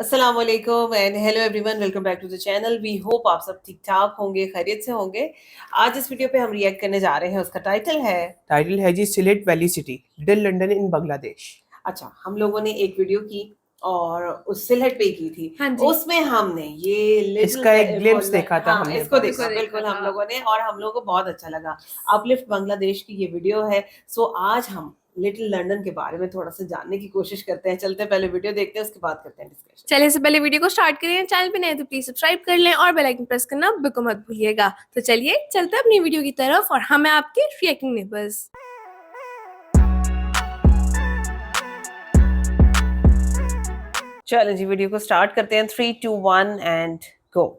अस्सलाम वालेकुम and hello everyone, welcome back to the channel. We hope आप सब ठीक ठाक होंगे, खैरियत से होंगे। आज इस वीडियो पे हम रिएक्ट करने जा रहे हैं, उसका टाइटल है जी सिलेट वैली सिटी, दिल लंदन इन बांग्लादेश। अच्छा, हम लोगों ने एक वीडियो की और उस सिलहट पे की थी। हाँ जी। उसमें हमने ये इसका एक ग्लिम्स देखा था हमने। इसको बस। देखा बिल्कुल हम लोगों ने, और हम लोगों को बहुत अच्छा लगा। अपलिफ्ट बांग्लादेश की ये वीडियो है। सो आज हम लिटिल लंदन के बारे में थोड़ा सा जानने की कोशिश करते हैं। चलते हैं, पहले वीडियो देखते हैं, उसके बाद करते हैं डिस्कशन। चलिए, इससे पहले वीडियो को स्टार्ट करें। चैनल पे नए तो प्लीज सब्सक्राइब कर लें और बेल आइकन प्रेस करना बिल्कुल मत भूलिएगा। तो चलिए चलते हैं अपनी वीडियो की तरफ और हमें आपके रिएक्टिंग नेबर्स। चलो जी, वीडियो को स्टार्ट करते हैं। 3, 2, 1 एंड गो।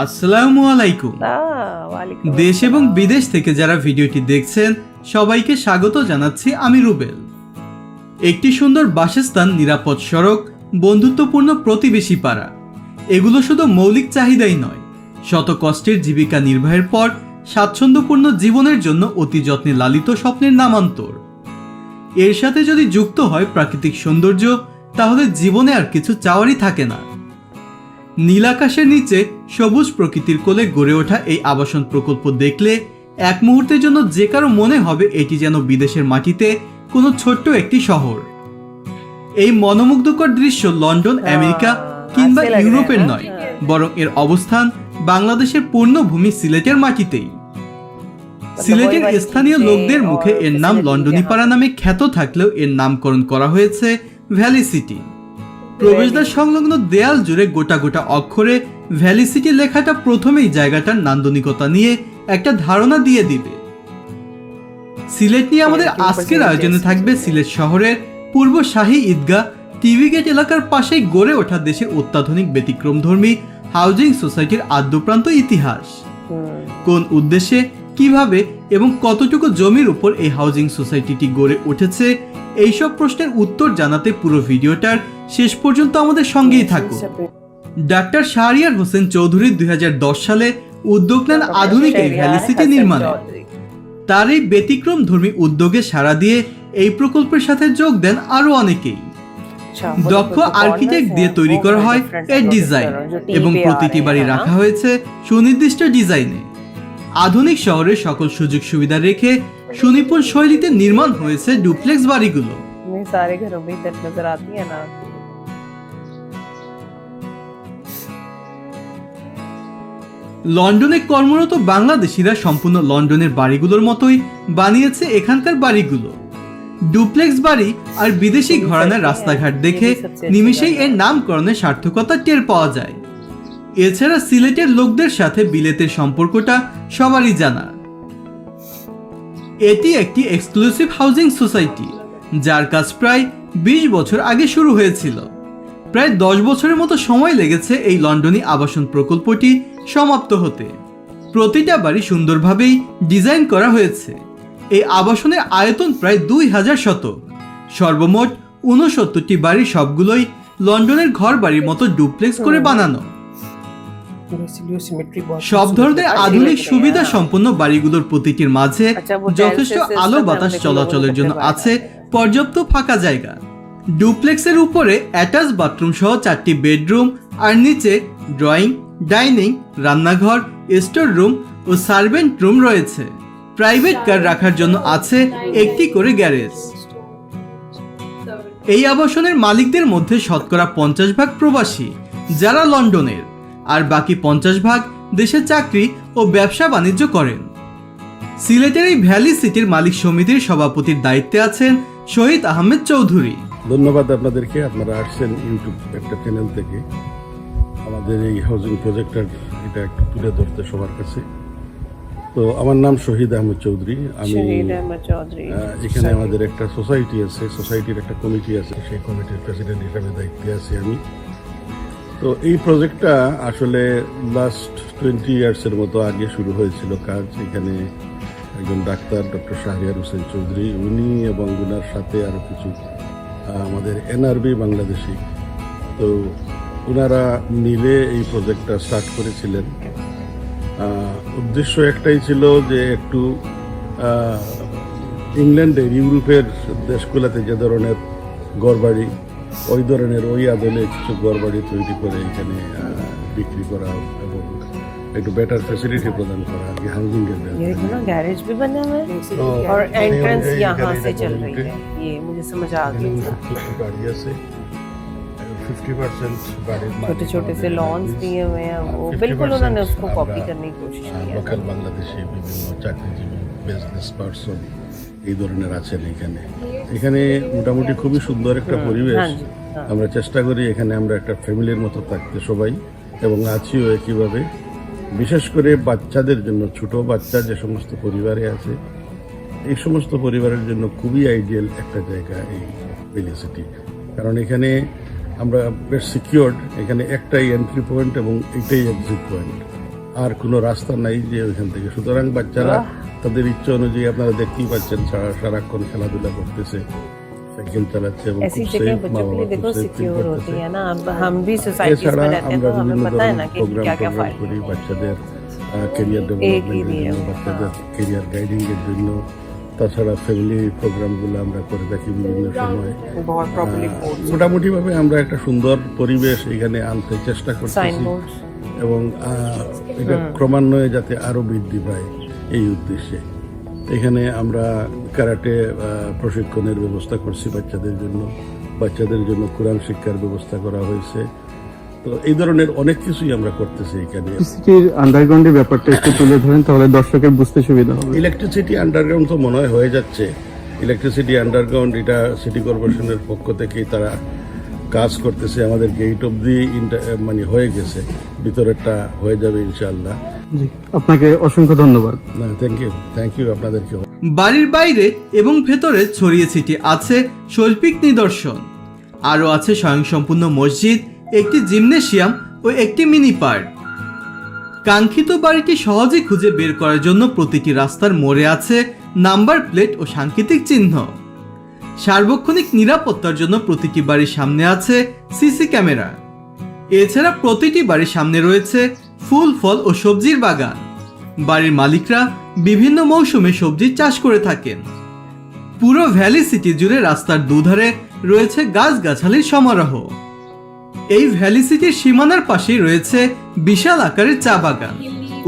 আসসালামু আলাইকুম। দেশ এবং বিদেশ থেকে যারা ভিডিওটি দেখছেন সবাইকে স্বাগত জানাচ্ছি আমি রুবেল। একটি সুন্দর বাসস্থান, নিরাপদ সড়ক, বন্ধুত্বপূর্ণ প্রতিবেশী পাড়া, এগুলো শুধু মৌলিক চাহিদাই নয়, শত কষ্টের জীবিকা নির্বাহের পর স্বাচ্ছন্দ্যপূর্ণ জীবনের জন্য অতি যত্নে লালিত স্বপ্নের নামান্তর। এর সাথে যদি যুক্ত হয় প্রাকৃতিক সৌন্দর্য, তাহলে জীবনে আর কিছু চাওয়ারই থাকে না। নীল আকাশের নিচে সবুজ প্রকৃতির কোলে গড়ে ওঠা এই আবাসন প্রকল্প দেখলে এক মুহূর্তের জন্য যে কারো মনে হবে এটি যেন বিদেশের মাটিতে কোনো ছোট্ট একটি শহর। এই মনোমুগ্ধকর দৃশ্য লন্ডন, আমেরিকা কিংবা ইউরোপের নয়, বরং এর অবস্থান বাংলাদেশের পূর্ণভূমি সিলেটের মাটিতেই। সিলেটের স্থানীয় লোকদের মুখে এর নাম লন্ডনী পাড়া নামে খ্যাত থাকলেও এর নামকরণ করা হয়েছে ভ্যালি সিটি। প্রবেশদ্বার সংলগ্ন দেয়াল জুড়ে গোটা গোটা অক্ষরে ভ্যালি সিটি লেখাটা প্রথমেই জায়গাটার নান্দনিকতা নিয়ে একটা ধারণা দিয়ে দিবে। সিলেট নিয়ে আমাদের আজকের আয়োজনে থাকবে সিলেট শহরের পূর্ব শাহী ঈদগাহ, টিভি গেট এলাকার পাশেই গড়ে ওঠা দেশের অত্যাধুনিক ব্যতিক্রমধর্মী হাউজিং সোসাইটির আদ্যপ্রান্ত ইতিহাস। কোন উদ্দেশ্যে, কিভাবে এবং কতটুকু জমির উপর এই হাউজিং সোসাইটিটি গড়ে উঠেছে, এইসব প্রশ্নের উত্তর জানাতে পুরো ভিডিওটার শেষ পর্যন্ত আমাদের সঙ্গেই থাকুন। ডাক্তার শাহরিয়ার হোসেন চৌধুরী 2010 সালে উদ্যোগ নেন আধুনিক এই ভ্যালি সিটি নির্মাণে। তার এই ব্যতিক্রম ধর্মী উদ্যোগে সাড়া দিয়ে এই প্রকল্পের সাথে যোগ দেন আরো অনেকেই। দক্ষ আর্কিটেক্ট দিয়ে তৈরি করা হয় এর ডিজাইন এবং প্রতিটি বাড়ি রাখা হয়েছে সুনির্দিষ্ট ডিজাইনে। আধুনিক শহরের সকল সুযোগ সুবিধা রেখে সুনিপুণ শৈলীতে নির্মাণ হয়েছে ডুপ্লেক্স বাড়িগুলো। লন্ডনে কর্মরত বাংলাদেশিরা সম্পূর্ণ লন্ডনের বাড়িগুলোর মতোই বানিয়েছে এখানকার বাড়িগুলো। ডুপ্লেক্স বাড়ি আর বিদেশি ঘরানার রাস্তাঘাট দেখে নিমিষেই এর নামকরণের সার্থকতা টের পাওয়া যায়। এছাড়া সিলেটের লোকদের সাথে বিলেতের সম্পর্কটা সবারই জানা। এটি একটি এক্সক্লুসিভ হাউজিং সোসাইটি, যার কাজ প্রায় 20 বছর আগে শুরু হয়েছিল। প্রায় 10 বছরের মতো সময় লেগেছে এই লন্ডনী আবাসন প্রকল্পটি সমাপ্ত হতে। প্রতিটা বাড়ি সুন্দরভাবেই ডিজাইন করা হয়েছে। এই আবাসনের আয়তন প্রায় 2000 শতক। সর্বমোট 69টি বাড়ি, সবগুলোই লন্ডনের ঘর বাড়ির মতো ডুপ্লেক্স করে বানানো। সব ধরনের আধুনিক সুবিধা সম্পন্ন বাড়িগুলোর প্রতিটির মাঝে যথেষ্ট আলো বাতাস চলাচলের জন্য আছে পর্যাপ্ত ফাঁকা জায়গা। ডুপ্লেক্সের উপরে অ্যাটাচ বাথরুম সহ 4টি বেডরুম আর নিচে ড্রয়িং, ডাইনিং, রান্নাঘর, স্টোর রুম ও সার্ভেন্ট রুম রয়েছে। প্রাইভেট কার রাখার জন্য আছে একটি করে গ্যারেজ। এই আবাসনের মালিকদের মধ্যে শতকরা 50% প্রবাসী, যারা লন্ডনের, আর বাকি 50% দেশে চাকরি ও ব্যবসা বাণিজ্য করেন। সিলেটের এই ভ্যালি সিটির মালিক সমিতির সভাপতির দায়িত্বে আছেন শহীদ আহমেদ চৌধুরী। ধন্যবাদ আপনাদেরকে, আপনারা আসছেন ইউটিউব একটা চ্যানেল থেকে আমাদের এই হাউজিং প্রজেক্টটা এটা একটু তুলে ধরতে সবার কাছে। তো আমার নাম শহীদ আহমেদ চৌধুরী। আমি এখানে আমাদের একটা সোসাইটি আছে, সোসাইটির একটা কমিটি আছে, সেই কমিটির প্রেসিডেন্ট হিসাবে দায়িত্বে আছি আমি। তো এই প্রজেক্টটা আসলে লাস্ট 20 ইয়ার্সের মতো আগে শুরু হয়েছিল কাজ। এখানে একজন ডাক্তার, ডক্টর শাহরিয়ার হোসেন চৌধুরী, উনি এবং উনার সাথে আরও কিছু আমাদের এনআরবি বাংলাদেশি, তো ওনারা মিলে এই প্রজেক্টটা স্টার্ট করেছিলেন। উদ্দেশ্য একটাই ছিল যে একটু ইংল্যান্ডের ইউরোপের দেশগুলোতে যে ধরনের ঘরবাড়ি, ওই ধরনের ওই আদলে কিছু ঘরবাড়ি তৈরি করে এখানে বিক্রি করা এবং একটু বেটার ফ্যাসিলিটি প্রদান করা আর কি হাউজিং এর ये देखो ना गैरेज भी बने हुए हैं और एंट्रेंस यहाँ से चल रही है, ये मुझे समझ आ गई। গাড়ি আছে 50% বাড়ির छोटे छोटे से लॉन्स दिए हुए हैं, वो बिल्कुल उन्होंने उसको कॉपी करने की कोशिश की है। লোকাল বাংলাদেশি বিভিন্ন চাকরিজীবী বিজনেস পারসন এই ধরনের আছেন এখানে। এখানে মোটামুটি খুবই সুন্দর একটা পরিবেশ। হ্যাঁ জি, হ্যাঁ। আমরা চেষ্টা করি এখানে আমরা একটা ফ্যামিলির মতো থাকতে সবাই, এবং আছিও একইভাবে। বিশেষ করে বাচ্চাদের জন্য, ছোট বাচ্চা যে সমস্ত পরিবারে আছে, এই সমস্ত পরিবারের জন্য খুবই আইডিয়াল একটা জায়গা এই ভ্যালি সিটি। কারণ এখানে আমরা বেশ সিকিউরড, এখানে একটাই এন্ট্রি পয়েন্ট এবং এইটাই এক্সিট পয়েন্ট, আর কোনো রাস্তা নাই যে ওইখান থেকে। সুতরাং বাচ্চারা তাদের ইচ্ছা অনুযায়ী, আপনারা দেখতেই পাচ্ছেন, সারাক্ষণ খেলাধুলা করতেছে, সাইকেল চালাচ্ছে এবং ऐसी খুব जगह safe, बच्चों के लिए মা-বাবা देखो খুব safe feel सिक्योर होती করতেছে। है ना। अब हम भी सोसाइटीज এছাড়া में रहते हैं আমরা तो हमें বিভিন্ন पता है ना ধরনের कि প্রোগ্রাম क्या क्या টোগ্রাম फायदे করি বাচ্চাদের কেরিয়ার ডেভেলপমেন্টের দিয়ে, জন্য, বাচ্চাদের কেরিয়ার গাইডিং এর জন্য। তাছাড়া ফ্যামিলি প্রোগ্রামগুলো আমরা করে থাকি বিভিন্ন সময়। बहुत प्रॉपर्ली মোটামুটি ভাবে আমরা একটা সুন্দর পরিবেশ এখানে আনতে চেষ্টা করতেছি, साइनबोर्ड এবং এটা ক্রমান্বয়ে যাতে আরো বৃদ্ধি পায় এই উদ্দেশ্যে এখানে আমরা কারাটে প্রশিক্ষণের ব্যবস্থা করছি বাচ্চাদের জন্য কোরআন শিক্ষার ব্যবস্থা করা হয়েছে। তো এই ধরনের অনেক কিছুই আমরা করতেছি এখানে। ইলেকট্রিসিটির আন্ডারগ্রাউন্ডের ব্যাপারটা একটু তুলে ধরেন, তাহলে দর্শকের বুঝতে সুবিধা হবে। ইলেকট্রিসিটি আন্ডারগ্রাউন্ড তো মনে হয় হয়ে যাচ্ছে। ইলেকট্রিসিটি আন্ডারগ্রাউন্ড এটা সিটি কর্পোরেশনের পক্ষ থেকেই তারা কাজ করতেছে। আমাদের গেট অবধি মানে হয়ে গেছে, ভিতরেরটা হয়ে যাবে ইনশাআল্লাহ। জি, আপনাকে অসংখ্য ধন্যবাদ। না, থ্যাংক ইউ আপনাদেরকে। বাড়ির বাইরে এবং ভেতরে ছড়িয়ে ছিটিয়ে আছে শৈল্পিক নিদর্শন, আরও আছে স্বয়ংসম্পূর্ণ মসজিদ, একটি জিমনেশিয়াম ও একটি মিনি পার্ক। কাঙ্ক্ষিত বাড়িটি সহজে খুঁজে বের করার জন্য প্রতিটি রাস্তার মোড়ে আছে নাম্বার প্লেট ও সাংকেতিক চিহ্ন। সার্বক্ষণিক নিরাপত্তার জন্য প্রতিটি বাড়ির সামনে আছে সিসি ক্যামেরা। এছাড়া প্রতিটি বাড়ির সামনে রয়েছে ফুল, ফল ও সবজির বাগান। বাড়ির মালিকরা বিভিন্ন মৌসুমে সবজির চাষ করে থাকেন। পুরো ভ্যালি সিটি জুড়ে রাস্তার দুধারে রয়েছে গাছগাছালির সমারোহ। এই ভ্যালি সিটির সীমানার পাশেই রয়েছে বিশাল আকারের চা বাগান।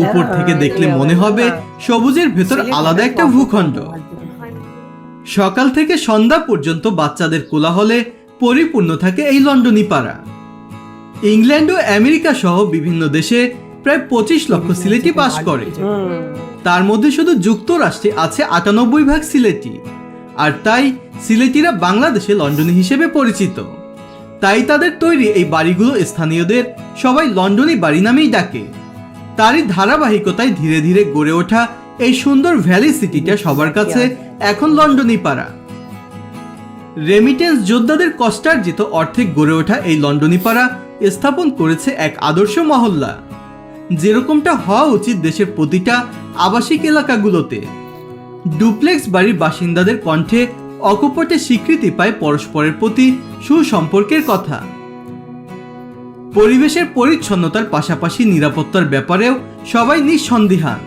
উপর থেকে দেখলে মনে হবে সবুজের ভেতর আলাদা একটা ভূখণ্ড। সকাল থেকে সন্ধ্যা পর্যন্ত বাচ্চাদের কোলাহলে পরিপূর্ণ থাকে এই লন্ডনী পাড়া। ইংল্যান্ড ও আমেরিকা সহ বিভিন্ন দেশে প্রায় 25 লক্ষ সিলেটি বাস করে। তার মধ্যে শুধু যুক্তরাষ্ট্রে আছে 98% সিলেটি, আর তাই সিলেটিরা বাংলাদেশে লন্ডনী হিসেবে পরিচিত। তাই তাদের তৈরি এই বাড়িগুলো স্থানীয়দের সবাই লন্ডনী বাড়ি নামেই ডাকে। তারই ধারাবাহিকতায় ধীরে ধীরে গড়ে ওঠা এই সুন্দর ভ্যালি সিটিটা সবার কাছে এখন লন্ডনী পাড়া। রেমিটেন্স যোদ্ধাদের কষ্টার্জিত অর্থে গড়ে ওঠা এই লন্ডনী পাড়া স্থাপন করেছে এক আদর্শ মহল্লা, যেরকমটা হওয়া উচিত দেশের প্রতিটা আবাসিক এলাকাগুলোতে। ডুপ্লেক্স বাড়ির বাসিন্দাদের কণ্ঠে অকপটে স্বীকৃতি পায় পরস্পরের প্রতি সুসম্পর্কের কথা। পরিবেশের পরিচ্ছন্নতার পাশাপাশি নিরাপত্তার ব্যাপারেও সবাই নিঃসন্দিহান।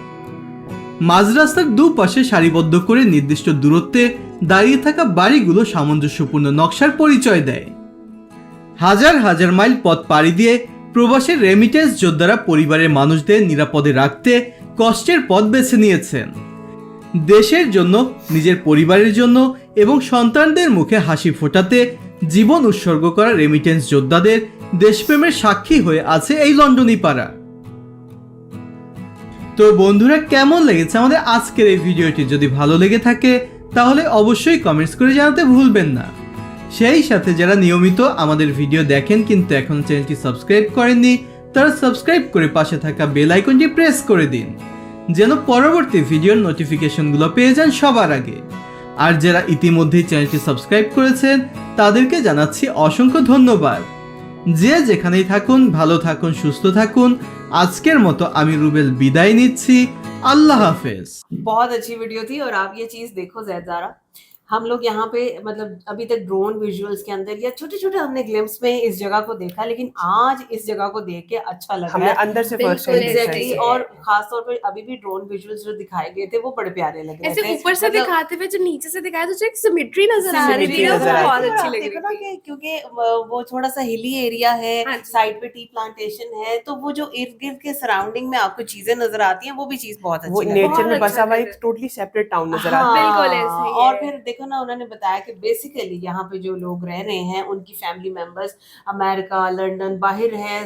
মাঝ রাস্তার দুপাশে সারিবদ্ধ করে নির্দিষ্ট দূরত্বে দাঁড়িয়ে থাকা বাড়িগুলো সামঞ্জস্যপূর্ণ নকশার পরিচয় দেয়। হাজার হাজার মাইল পথ পাড়ি দিয়ে প্রবাসের রেমিটেন্স যোদ্ধারা পরিবারের মানুষদের নিরাপদে রাখতে কষ্টের পথ বেছে নিয়েছেন। দেশের জন্য, নিজের পরিবারের জন্য এবং সন্তানদের মুখে হাসি ফোটাতে জীবন উৎসর্গ করা রেমিটেন্স যোদ্ধাদের দেশপ্রেমের সাক্ষী হয়ে আছে এই লন্ডনী পাড়া। তো বন্ধুরা, কেমন লেগেছে আমাদের আজকের এই ভিডিওটি? যদি ভালো লেগে থাকে তাহলে অবশ্যই কমেন্টস করে জানাতে ভুলবেন না। সেই সাথে যারা নিয়মিত আমাদের ভিডিও দেখেন কিন্তু এখনো চ্যানেলটি সাবস্ক্রাইব করেননি, তারা সাবস্ক্রাইব করে পাশে থাকা বেল আইকনটি প্রেস করে দিন, যেন পরবর্তী ভিডিওর নোটিফিকেশনগুলো পেয়ে যান সবার আগে। আর যারা ইতিমধ্যেই চ্যানেলটি সাবস্ক্রাইব করেছেন তাদেরকে জানাচ্ছি অসংখ্য ধন্যবাদ। যে যেখানেই থাকুন, ভালো থাকুন, সুস্থ থাকুন। আজকের মতো আমি রুবেল বিদায় নিচ্ছি। আল্লাহ হাফেজ। बहुत अच्छी वीडियो थी और आप ये चीज देखो ज़ैद ज़ारा, हम लोग यहाँ पे मतलब अभी तक ड्रोन विजुअल्स के अंदर या छोटे छोटे हमने ग्लिम्स में इस जगह को देखा, लेकिन आज इस जगह को देख के अच्छा लग हमने रहा है। अंदर से फर्स्ट बिल्कुल, टाइम एग्जैक्टली ऐसे। और खास तौर पे अभी भी ड्रोन विजुअल्स जो दिखाए गए थे वो बड़े प्यारे लग रहे ऐसे थे। ऊपर से मतलब दिखाते हुए जो नीचे से दिखाया तो एक सिमेट्री नजर आ रही Symmetry थी ना, नजर वो आ बहुत रही थी। अच्छी आप लग देखो ना रही थी। कि क्योंकि वो थोड़ा सा हिली एरिया है, हाँ जी। साइड पे टी प्लांटेशन है, तो वो जो इर्द गिर्द के सराउंडिंग में आपको चीजें नजर आती हैं वो भी चीज बहुत वो अच्छी लगी। नेचर में बहुत बसा हुआ अच्छा एक टोटली सेपरेट टाउन नजर आता है। बिल्कुल ऐसे ही और है। फिर देखो ना, उन्होंने बताया कि बेसिकली यहाँ पे जो लोग रह रहे हैं उनकी फैमिली मेंबर्स अमेरिका, लंदन, बाहर है,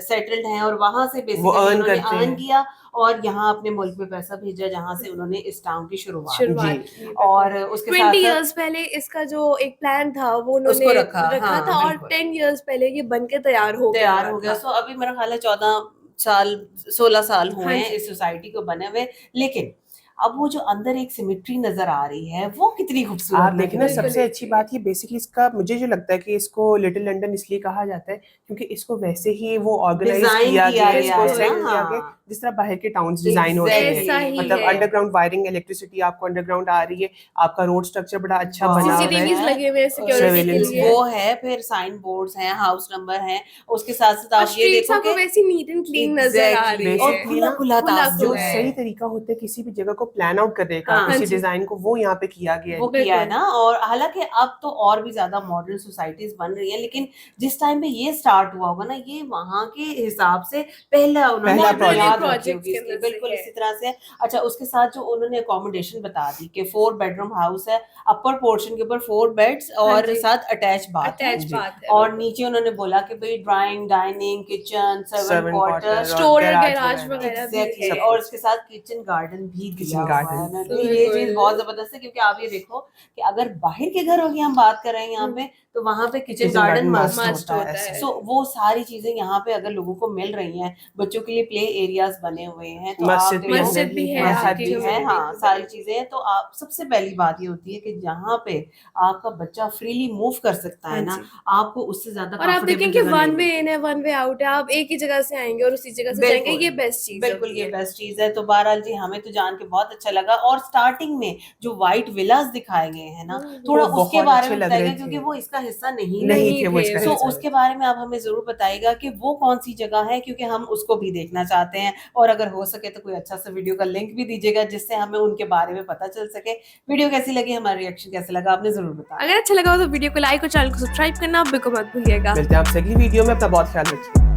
सेटल्ड हैं, और वहां से बेसिकली earn उन्होंने करते अर्न हैं। किया और यहाँ अपने मुल्क में पैसा भेजा, जहाँ से उन्होंने इस टाउन की शुरुआत की। शुरुआत जी। की। और उसके 20 साथ इयर्स पहले इसका जो एक प्लान था वो उसको उन्होंने रखा, हाँ, था, और बिल्कुल। 10 इयर्स पहले ये बन के तैयार हो हो गया। था। सो अभी मेरा ख्याल है 14 साल 16 साल हुए हाँ हैं जी। इस सोसाइटी को बने हुए, लेकिन अब वो जो अंदर एक सिमेट्री नजर आ रही है वो कितनी खूबसूरत आप लग देखिए ना, रही है। सबसे अच्छी बात ये बेसिकली इसका मुझे जो लगता है कि इसको लिटिल लंदन इसलिए कहा जाता है क्योंकि इसको वैसे ही वो ऑर्गेनाइज डिजाइन किया किया गया, गया इसको है, सेट किया गया हाँ। जिस तरह बाहर के टाउन्स डिजाइन होते हैं। ऐसा ही मतलब है। अंडरग्राउंड वायरिंग, इलेक्ट्रिसिटी आपको अंडरग्राउंड आ रही है, आपका रोड स्ट्रक्चर बड़ा अच्छा बहुत बना हुआ सीसीटीवीज है। लगे हुए हैं सिक्योरिटी के Surveillance लिए। वो है, फिर साइन बोर्ड्स हैं, हाउस नंबर हैं, उसके साथ साथ और आप ये स्ट्रीट्स देखो आपको कि वैसी नीट एंड क्लीन नजर आ रही Exactly, और है। खुला खुला खुला तासुर जो खुला है। सही तरीका होता है किसी भी जगह को प्लान आउट करने का, हाँ। किसी हाँ जी। डिजाइन को, वो यहाँ पे किया गया वो है। किया है बिल्कुल। ना। और हालांकि अब तो और भी ज्यादा मॉडर्न सोसाइटीज बन रही हैं, लेकिन जिस टाइम पे ये स्टार्ट हुआ होगा ना, ये वहां के हिसाब से पहला उन्होंने पहला बुनियाद project रखी projects होगी के इसकी, अंदर से बिल्कुल है। इसी तरह से। अच्छा, उसके साथ जो उन्होंने अकोमोडेशन बता दी कि 4 बेडरूम हाउस है, अपर पोर्शन के ऊपर 4 बेड्स और जी। साथ अटैच बाथ है, अटैच जी। बात है। और नीचे उन्होंने बोला कि भाई drawing, dining, kitchen, servant Servant quarter, quarter और स्टोर और garage गैराज वगैरह। वगैरह भी एग्जैक्टली, है। और उसके साथ किचन गार्डन भी Kitchen दिया हुआ garden। है ना। तो ये चीज बिल्कुल। बहुत जबरदस्त है, क्योंकि आप ये देखो कि अगर बाहर के घरों की हम बात कर रहे हैं यहाँ पे, तो वहां पे kitchen Kitchen garden garden must must होता होता है। है। सो वो सारी चीजें यहाँ पे अगर लोगों को मिल रही हैं, बच्चों के लिए प्ले एरियाज बने हुए हैं, तो आप मस्जिद भी देखो, मस्जिद भी है मस्जिद आपकी भी है, community हाँ, में। सारी चीजें हैं। तो आप सबसे पहली बात ये होती है कि जहाँ पे आपका बच्चा फ्रीली मूव कर सकता है हाँ ना, जी। आपको उससे ज्यादा और आप comfortable देखें कि जगह नहीं वन वे मिलती। इन है, वन वे आउट है, आप एक ही जगह से आएंगे और उसी जगह से जाएंगे, ये बेस्ट चीज बिल्कुल होती ये है। बेस्ट चीज है। तो बहरहाल जी, हमें तो जान के बहुत अच्छा लगा। और स्टार्टिंग में जो व्हाइट विलास दिखाए गए हैं ना, थोड़ा वो उसके बहुत बारे अच्छे में लग बताइएगा, रहे क्योंकि थे। वो इसका हिस्सा नहीं नहीं नहीं थे वो थे। इसका सो हिस्सा। उसके बारे में आप हमें जरूर बताइएगा कि वो कौन सी जगह है, क्योंकि हम उसको भी देखना चाहते हैं। और अगर हो सके तो कोई अच्छा सा वीडियो का लिंक भी दीजिएगा, जिससे हमें उनके बारे में पता चल सके। वीडियो कैसी लगी, हमारा रिएक्शन कैसा लगा, आपने जरूर बताया। अगर अच्छा लगा हो तो वीडियो को लाइक और चैनल को सब्सक्राइब करना बिल्कुल मत भूलिएगा। मिलते हैं आपसे अगली वीडियो में, अपना बहुत ख्याल रखिए।